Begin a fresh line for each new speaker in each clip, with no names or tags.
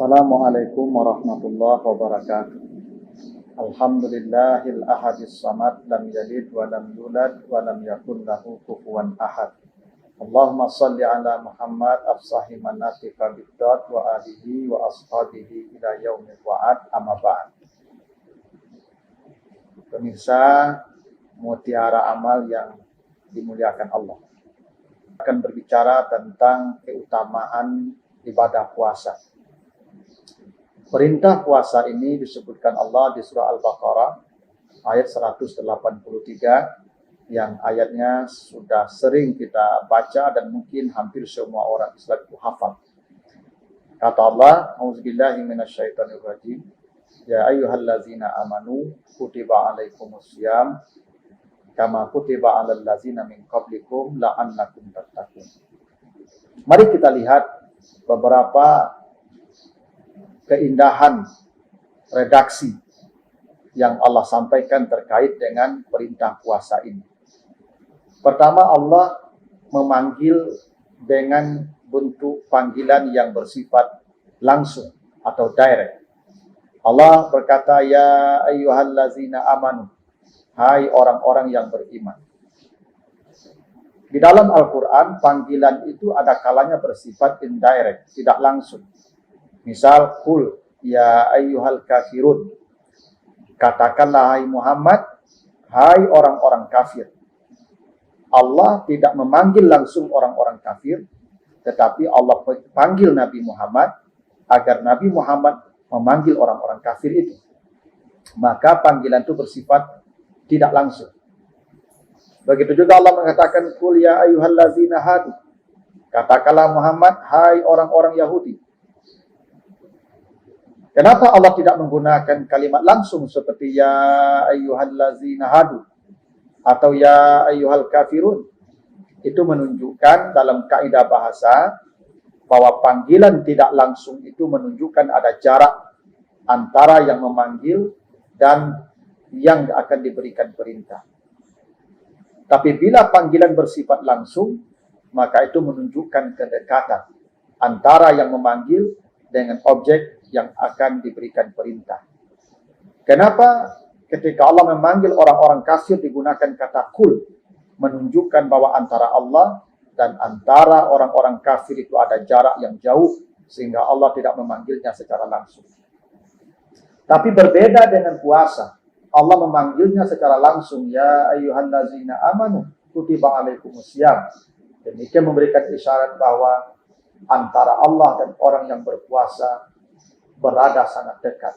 Assalamualaikum warahmatullahi wabarakatuh. Alhamdulillahil ahadis samad, lam yalid wa lam yulad wa lam yakun lahu kufuwan ahad. Allahumma salli ala Muhammad afsahi manatika biddad wa alihi wa ashabihi ila yaumil wa'ad, amma ba'd. Pemirsa Mutiara Amal yang dimuliakan Allah, akan berbicara tentang keutamaan ibadah puasa. Perintah puasa ini disebutkan Allah di surah Al-Baqarah ayat 183 yang ayatnya sudah sering kita baca dan mungkin hampir semua orang Islam itu hafal. Kata Allah, A'udzubillahi minasyaitonirrajim, ya ayyuhallazina amanu kutiba alaikumusiyam kama kutiba alal ladzina min qablikum la'annakum tattaqun. Mari kita lihat beberapa keindahan redaksi yang Allah sampaikan terkait dengan perintah puasa ini. Pertama, Allah memanggil dengan bentuk panggilan yang bersifat langsung atau direct. Allah berkata, ya ayyuhallazina amanu, hai orang-orang yang beriman. Di dalam Al-Quran, panggilan itu ada kalanya bersifat indirect, tidak langsung. Misal, kul ya ayyuhal kafirun, katakanlah hai Muhammad, hai orang-orang kafir. Allah tidak memanggil langsung orang-orang kafir, tetapi Allah panggil Nabi Muhammad agar Nabi Muhammad memanggil orang-orang kafir itu. Maka panggilan itu bersifat tidak langsung. Begitu juga Allah mengatakan kul ya ayyuhallazina hadu, katakanlah Muhammad, hai orang-orang Yahudi. Kenapa Allah tidak menggunakan kalimat langsung seperti ya ayyuhallazina hadu atau ya ayyuhal kafirun? Itu menunjukkan dalam kaidah bahasa bahwa panggilan tidak langsung itu menunjukkan ada jarak antara yang memanggil dan yang akan diberikan perintah. Tapi bila panggilan bersifat langsung, maka itu menunjukkan kedekatan antara yang memanggil dengan objek yang akan diberikan perintah. Kenapa ketika Allah memanggil orang-orang kafir digunakan kata kul, menunjukkan bahwa antara Allah dan antara orang-orang kafir itu ada jarak yang jauh, sehingga Allah tidak memanggilnya secara langsung. Tapi berbeda dengan puasa, Allah memanggilnya secara langsung, ya ayyuhallazina amanu kutiba alaikumusiyam. Demikian memberikan isyarat bahwa antara Allah dan orang yang berpuasa berada sangat dekat.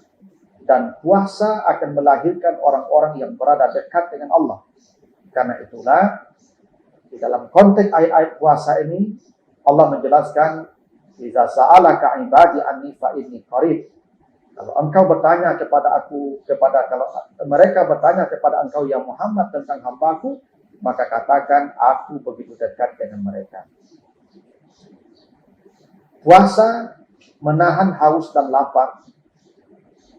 Dan puasa akan melahirkan orang-orang yang berada dekat dengan Allah. Karena itulah, di dalam konteks ayat-ayat puasa ini, Allah menjelaskan, iza sa'alaka ibadi anni fa inni qarib. Kalau engkau bertanya kepada aku, kalau mereka bertanya kepada engkau ya Muhammad tentang hambaku, maka katakan aku begitu dekat dengan mereka. Puasa menahan haus dan lapar.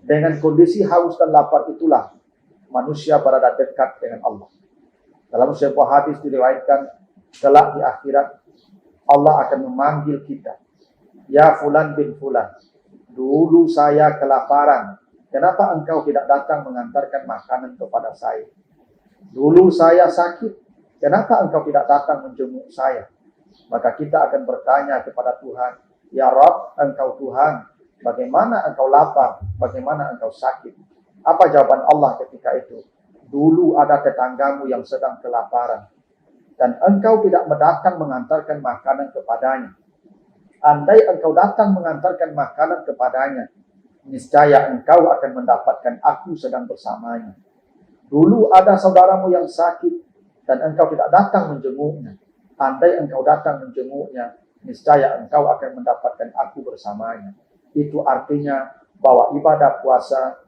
Dengan kondisi haus dan lapar itulah manusia berada dekat dengan Allah. Dalam sebuah hadis diriwayatkan, kelak di akhirat Allah akan memanggil kita, ya fulan bin fulan, dulu saya kelaparan, kenapa engkau tidak datang mengantarkan makanan kepada saya? Dulu saya sakit, kenapa engkau tidak datang menjenguk saya? Maka kita akan bertanya kepada Tuhan, ya Rabb, engkau Tuhan, bagaimana engkau lapar, bagaimana engkau sakit? Apa jawaban Allah ketika itu? Dulu ada tetanggamu yang sedang kelaparan, dan engkau tidak datang mengantarkan makanan kepadanya. Andai engkau datang mengantarkan makanan kepadanya, niscaya engkau akan mendapatkan aku sedang bersamanya. Dulu ada saudaramu yang sakit, dan engkau tidak datang menjenguknya. Andai engkau datang menjenguknya, niscaya engkau akan mendapatkan aku bersamanya. Itu artinya bahwa ibadah puasa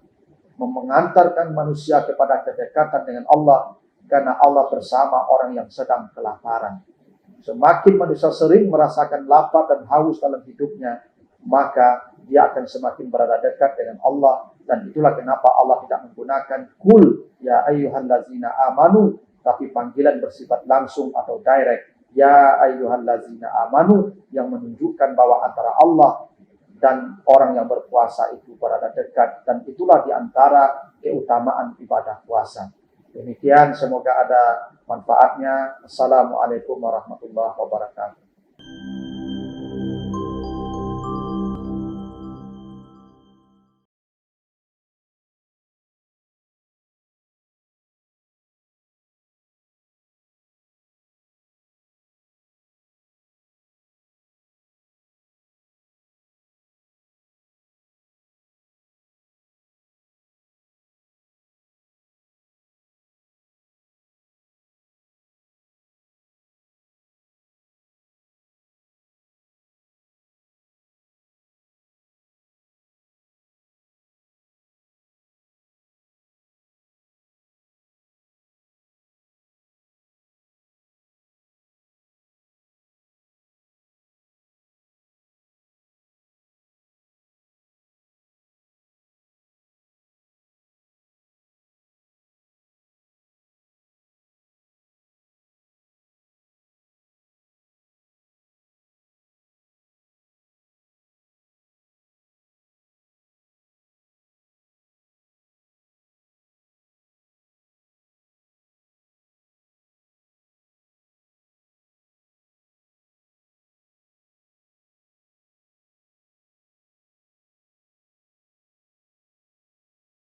mengantarkan manusia kepada kedekatan dengan Allah, karena Allah bersama orang yang sedang kelaparan. Semakin manusia sering merasakan lapar dan haus dalam hidupnya, maka dia akan semakin berada dekat dengan Allah. Dan itulah kenapa Allah tidak menggunakan kul ya ayyuhallazina amanu, tapi panggilan bersifat langsung atau direct, ya ayyuhallazina amanu, yang menunjukkan bahwa antara Allah dan orang yang berpuasa itu berada dekat, dan itulah di antara keutamaan ibadah puasa. Demikian, semoga ada manfaatnya. Assalamualaikum warahmatullahi wabarakatuh.